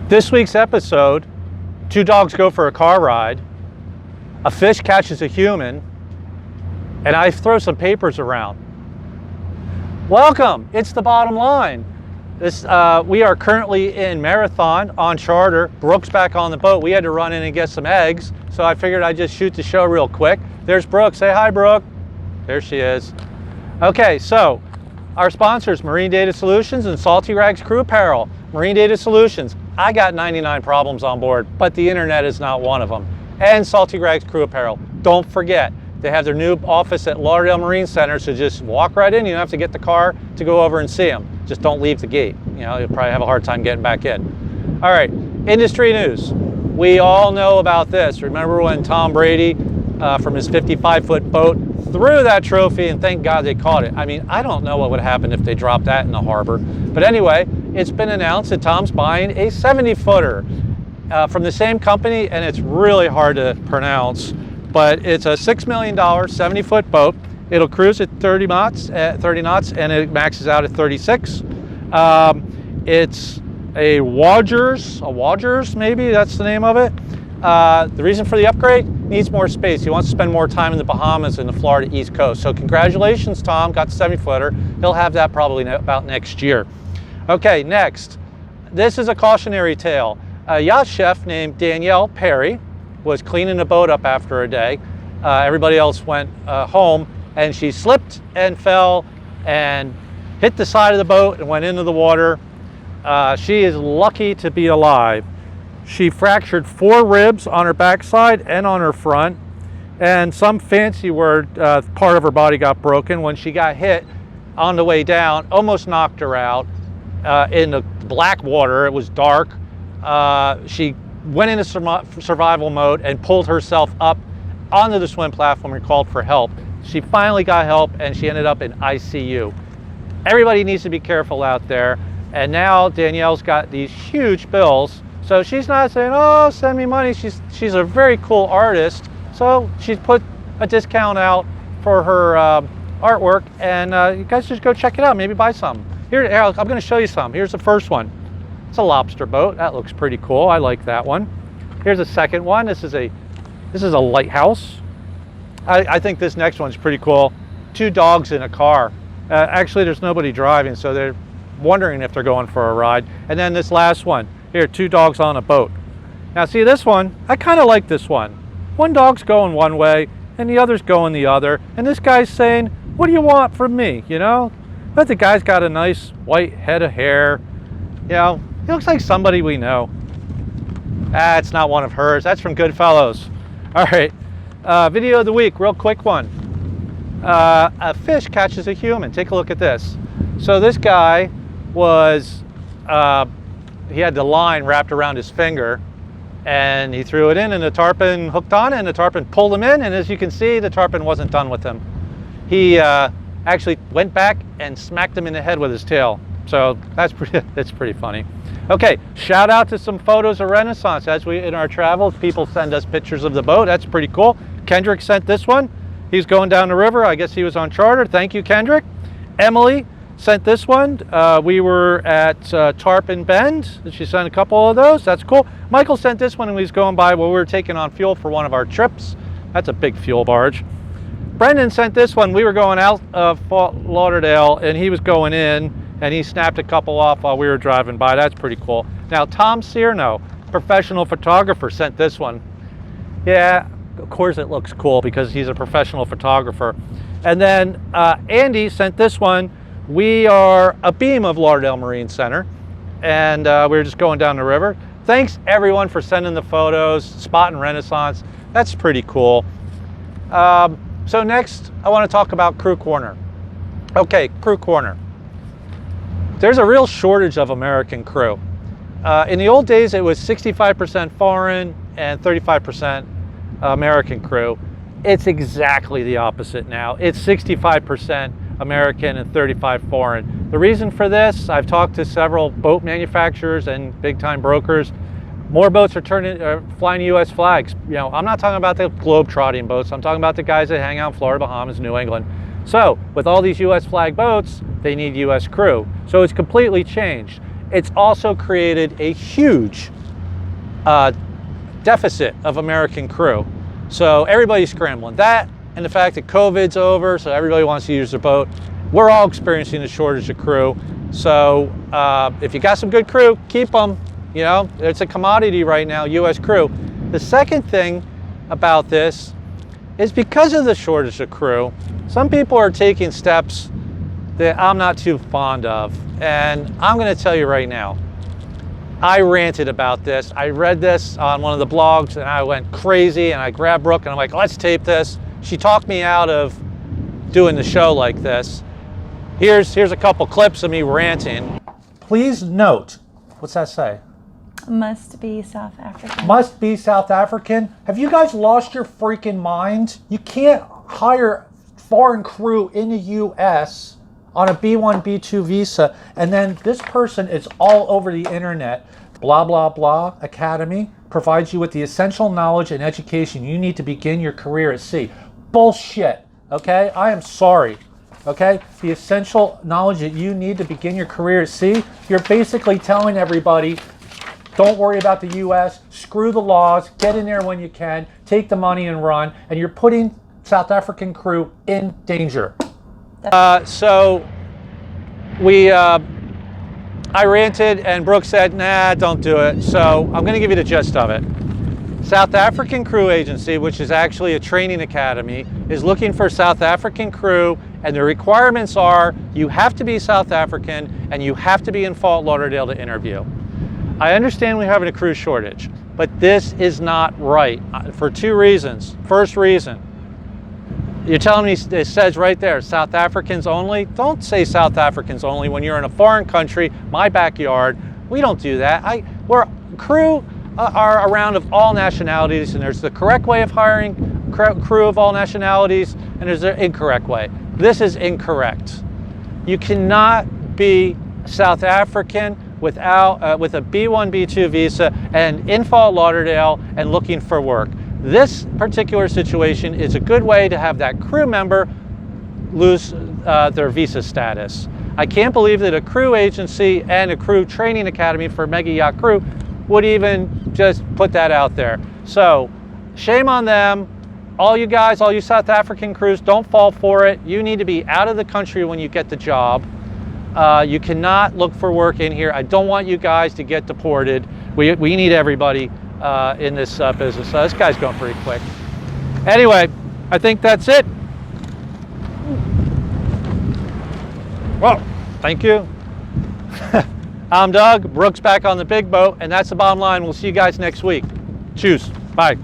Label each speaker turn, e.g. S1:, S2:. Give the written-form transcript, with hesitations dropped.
S1: This week's episode, two dogs go for a car ride, a fish catches a human, and I throw some papers around. Welcome, it's the bottom line. We are currently in Marathon on charter. Brooke's back on the boat. We had to run in and get some eggs, so I figured I'd just shoot the show real quick. There's Brooke, say hi Brooke. There she is. Okay, so our sponsors, Marine Data Solutions and Salty Rags Crew Apparel. Marine Data Solutions, I got 99 problems on board, but the internet is not one of them. And Salty Rags Crew Apparel, don't forget, they have their new office at Lauderdale Marine Center, so just walk right in. You don't have to get the car to go over and see them. Just don't leave the gate. You know, you'll probably have a hard time getting back in. All right, industry news. We all know about this. Remember when Tom Brady, from his 55-foot boat, threw that trophy, and thank God they caught it. I mean, I don't know what would happen if they dropped that in the harbor. But anyway, it's been announced that Tom's buying a 70-footer from the same company, and it's really hard to pronounce, but it's a $6 million 70-foot boat. It'll cruise at 30 knots, and it maxes out at 36. It's a Wodgers, maybe that's the name of it. The reason for the upgrade, needs more space. He wants to spend more time in the Bahamas and the Florida East Coast. So congratulations, Tom, got the 70-footer. He'll have that probably about next year. Okay, next. This is a cautionary tale. A yacht chef named Danielle Perry was cleaning the boat up after a day. Everybody else went home, and she slipped and fell and hit the side of the boat and went into the water. She is lucky to be alive. She fractured 4 ribs on her backside and on her front, and some fancy word part of her body got broken. When she got hit on the way down, almost knocked her out in the black water. It was dark. She went into survival mode and pulled herself up onto the swim platform and called for help. She finally got help, and she ended up in ICU. Everybody needs to be careful out there, and now Danielle's got these huge bills. So she's not saying, oh, send me money. She's a very cool artist. So she's put a discount out for her artwork, and you guys just go check it out. Maybe buy some. Here, I'm going to show you some. Here's the first one. It's a lobster boat. That looks pretty cool. I like that one. Here's the second one. This is a lighthouse. I think this next one's pretty cool. 2 dogs in a car. Actually, there's nobody driving, so they're wondering if they're going for a ride. And then this last one. Here, 2 dogs on a boat. Now see this one, I kind of like this one. One dog's going one way and the other's going the other. And this guy's saying, what do you want from me, you know? But the guy's got a nice white head of hair. You know, he looks like somebody we know. That's not one of hers, that's from Goodfellas. All right, video of the week, real quick one. A fish catches a human. Take a look at this. So this guy was, he had the line wrapped around his finger, and he threw it in, and the tarpon hooked on it, and the tarpon pulled him in, and as you can see, the tarpon wasn't done with him. He actually went back and smacked him in the head with his tail. So that's pretty funny. Okay, shout out to some photos of Renaissance. As we, in our travels, people send us pictures of the boat. That's pretty cool. Kendrick sent this one. He's going down the river. I guess he was on charter. Thank you, Kendrick. Emily sent this one. We were at Tarpon Bend. She sent a couple of those. That's cool. Michael sent this one, and he was going by while we were taking on fuel for one of our trips. That's a big fuel barge. Brendan sent this one. We were going out of Fort Lauderdale, and he was going in, and he snapped a couple off while we were driving by. That's pretty cool. Now, Tom Cierno, professional photographer, sent this one. Yeah, of course it looks cool because he's a professional photographer. And then Andy sent this one. We are a beam of Lauderdale Marine Center, and we were just going down the river. Thanks everyone for sending the photos, spotting Renaissance. That's pretty cool. So next, I want to talk about Crew Corner. Okay, Crew Corner. There's a real shortage of American crew. In the old days, it was 65% foreign and 35% American crew. It's exactly the opposite now. It's 65% American and 35 foreign. The reason for this, I've talked to several boat manufacturers and big-time brokers. More boats are flying U.S. flags. You know, I'm not talking about the globe-trotting boats. I'm talking about the guys that hang out in Florida, Bahamas, New England. So with all these U.S. flag boats, they need U.S. crew. So it's completely changed. it's also created a huge deficit of American crew. So everybody's scrambling. That and the fact that COVID's over, so everybody wants to use their boat. We're all experiencing a shortage of crew. So if you got some good crew, keep them. You know, it's a commodity right now, U.S. crew. The second thing about this is because of the shortage of crew, some people are taking steps that I'm not too fond of. And I'm going to tell you right now, I ranted about this. I read this on one of the blogs and I went crazy, and I grabbed Brooke and I'm like, let's tape this. She talked me out of doing the show like this. Here's a couple clips of me ranting. Please note, what's that say?
S2: Must be South African.
S1: Must be South African. Have you guys lost your freaking mind? You can't hire foreign crew in the U.S. on a B1, B2 visa, and then this person is all over the internet. Blah, blah, blah Academy provides you with the essential knowledge and education you need to begin your career at sea. Bullshit, okay? I am sorry, okay? The essential knowledge that you need to begin your career at sea, you're basically telling everybody, don't worry about the U.S., screw the laws, get in there when you can, take the money and run, and you're putting South African crew in danger. So I ranted and Brooke said, nah, don't do it. So I'm going to give you the gist of it. South African Crew Agency, which is actually a training academy, is looking for South African crew, and the requirements are you have to be South African and you have to be in Fort Lauderdale to interview. I understand we're having a crew shortage, but this is not right for two reasons. First reason, you're telling me it says right there, South Africans only? Don't say South Africans only when you're in a foreign country, my backyard. We don't do that. Crew are around of all nationalities, and there's the correct way of hiring crew of all nationalities, and there's the incorrect way. This is incorrect. You cannot be South African with a B1, B2 visa and in Fort Lauderdale and looking for work. This particular situation is a good way to have that crew member lose their visa status. I can't believe that a crew agency and a crew training academy for mega yacht crew would even just put that out there. So shame on them. All you guys, all you South African crews, don't fall for it. You need to be out of the country when you get the job. You cannot look for work in here. I don't want you guys to get deported. We need everybody in this business. So this guy's going pretty quick. Anyway, I think that's it. Well, thank you. I'm Doug. Brooke's back on the big boat, and that's the bottom line. We'll see you guys next week. Cheers. Bye.